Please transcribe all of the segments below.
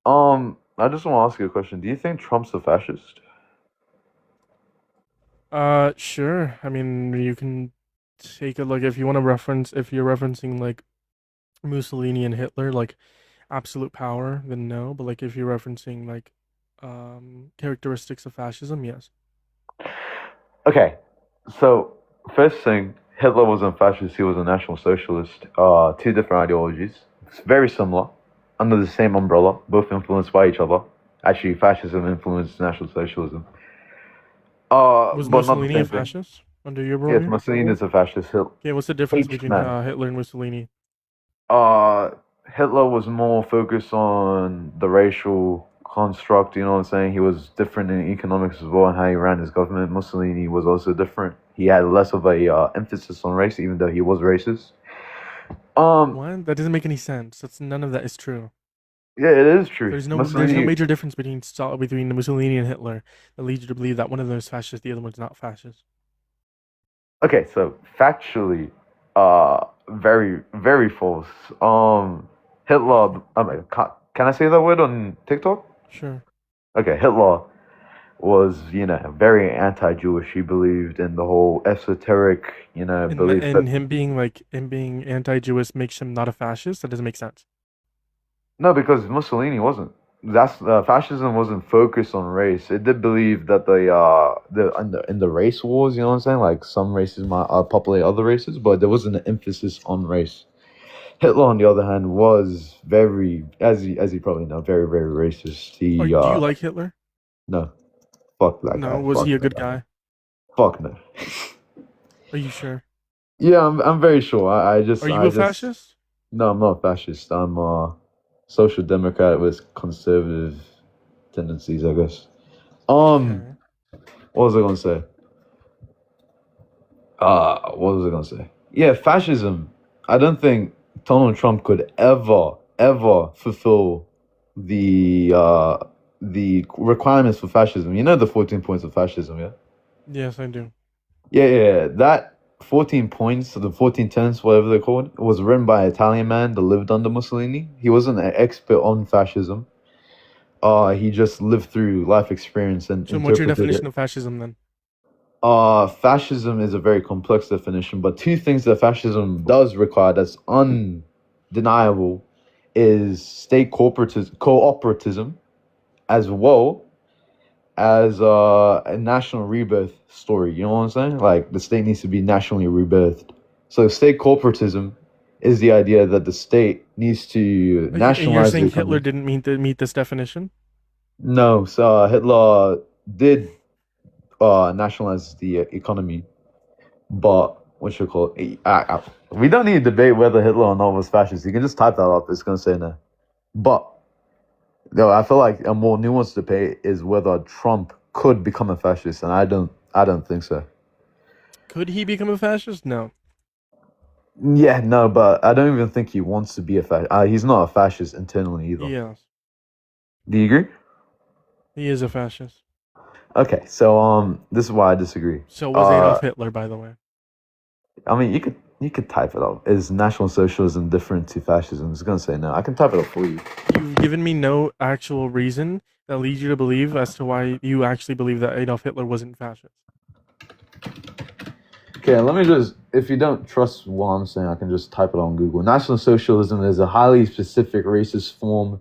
I just want to ask you a question. Do you think Trump's a fascist? Sure. I mean, you can take a look if you want to reference if you're referencing like Mussolini and Hitler, like absolute power, then no. But like if you're referencing like characteristics of fascism, yes. Okay, so first thing, Hitler wasn't a fascist. He was a national socialist. Two different ideologies, it's very similar, under the same umbrella, both influenced by each other. Actually, fascism influenced National Socialism. Was But not the Mussolini a same thing. fascist under your Yes, worldview? Mussolini is a fascist. Okay, what's the difference between H-man. Hitler and Mussolini? Uh, Hitler was more focused on the racial construct. You know what I'm saying? He was different in economics as well and how he ran his government. Mussolini was also different. He had less of a emphasis on race, even though he was racist. Um, What? That doesn't make any sense. That's none of that is true. yeah, it is true. There's no Mussolini. major difference between the Mussolini and Hitler that leads you to believe that one of them is fascist, the other one's not fascist. Okay, so factually, very very false. Hitler. I mean, can I say that word on TikTok? Sure. Okay, Hitler was, very anti-Jewish. He believed in the whole esoteric, belief that And him being anti-Jewish makes him not a fascist. That doesn't make sense. no, because Mussolini wasn't. That's Fascism wasn't focused on race. It did believe that the race wars, you know what I'm saying? Like some races might populate other races, but there wasn't an emphasis on race. Hitler, on the other hand, was very, as you probably know, very very racist. He Do you like Hitler? no, fuck that No. guy, Was fuck he a that good guy, guy? fuck no. Are you sure? Yeah, I'm very sure. Are you a fascist? No, I'm not a fascist. I'm a social democrat with conservative tendencies, I guess. Um, Okay. what was I gonna say? What was I gonna say? Yeah, fascism. I don't think Donald Trump could ever fulfill the uh the requirements for fascism. You know the 14 points of fascism, yeah? Yes, I do. Yeah. That 14 points, the 14 tenets, whatever they're called, was written by an Italian man that lived under Mussolini. He wasn't an expert on fascism. He just lived through life experience and So, what's your interpreted definition it. of fascism then? Fascism is a very complex definition, but two things that fascism does require that's undeniable is state cooperatism as well as a national rebirth story. You know what I'm saying? Like the state needs to be nationally rebirthed. So state corporatism is the idea that the state needs to And you're nationalize the saying Hitler economy. didn't meet this definition? No, so Hitler did nationalize the economy, but what you call it? We don't need to debate whether Hitler or not was fascist. You can just type that up. It's gonna say no. But no, I feel like a more nuanced debate is whether Trump could become a fascist, and I don't think so. Could he become a fascist? No. Yeah, no, but I don't even think he wants to be a fascist. He's not a fascist internally either. Yes, Do you agree? he is a fascist. Okay, so this is why I disagree. So was Uh, Adolf Hitler, by the way. I mean, you could type it up. Is National Socialism different to fascism? It's gonna say no. I can type it up for you. You've given me no actual reason that leads you to believe as to why you actually believe that Adolf Hitler wasn't fascist. Okay, let me just. If you don't trust what I'm saying, I can just type it on Google. National Socialism is a highly specific racist form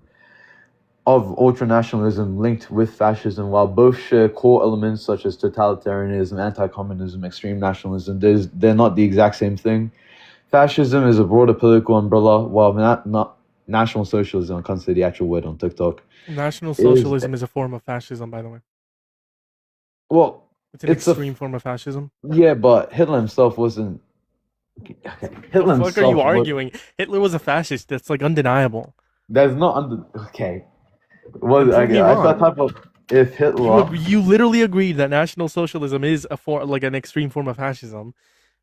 of ultranationalism linked with fascism. While both share core elements such as totalitarianism, anti-communism, extreme nationalism, they're not the exact same thing. Fascism is a broader political umbrella, while not National Socialism, I can't say the actual word on TikTok, National is, Socialism is a form of fascism, by the way. well, It's an it's a, extreme form of fascism. yeah, but Hitler himself wasn't, okay, The Hitler fuck are you himself was, arguing? Hitler was a fascist. That's like undeniable. that's not under, okay, Then well, prove me I that wrong. type of, if Hitler, You literally agreed that National Socialism is a form like an extreme form of fascism,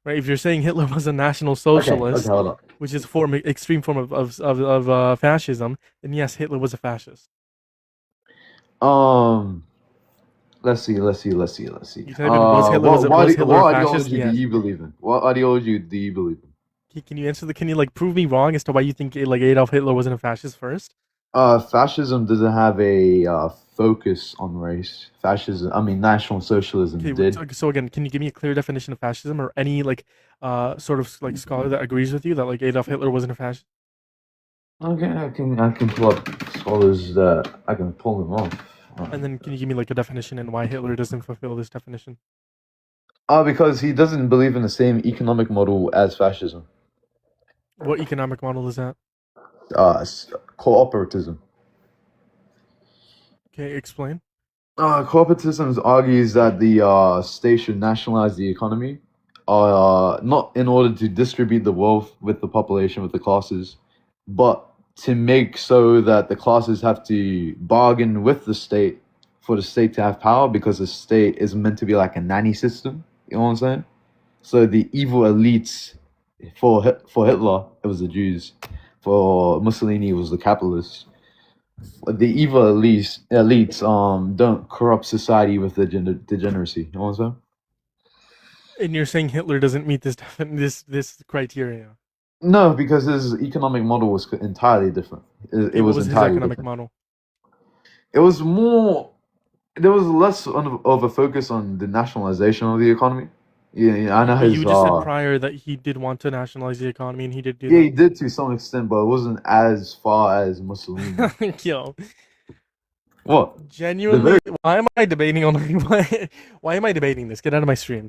right? If you're saying Hitler was a National okay, Socialist, hold on. which is a form extreme form of fascism, then yes, Hitler was a fascist. Um, let's see. You type in was Hitler a What fascist? ideology do Yes. you believe in? What ideology do you believe in? Can you answer the? Can you like prove me wrong as to why you think like Adolf Hitler wasn't a fascist first? Fascism doesn't have a focus on race. Fascism, I mean, National Socialism Okay, did. so again, can you give me a clear definition of fascism, or any like sort of like scholar that agrees with you that like Adolf Hitler wasn't a fascist? Okay, I can pull up scholars that I can pull them off. And then can you give me like a definition and why Hitler doesn't fulfill this definition? Because he doesn't believe in the same economic model as fascism. What economic model is that? Cooperatism. Okay, explain. Corporatism argues that the state should nationalize the economy, not in order to distribute the wealth with the population, with the classes, but to make so that the classes have to bargain with the state for the state to have power, because the state is meant to be like a nanny system. You know what I'm saying? So the evil elites, for Hitler, it was the Jews. For Mussolini, it was the capitalists. The evil elites don't corrupt society with the degeneracy. You know what I'm saying? And you're saying Hitler doesn't meet this criteria. No, because his economic model was entirely different. It Okay, what was was his entirely economic different. model? It was more. There was less of a focus on the nationalization of the economy. Yeah, yeah, I know But his. you just said prior that he did want to nationalize the economy, and he did do Yeah, that. he did to some extent, but it wasn't as far as Mussolini. Yo, What? The very genuinely, why am I debating on why am I debating this? Get out of my stream.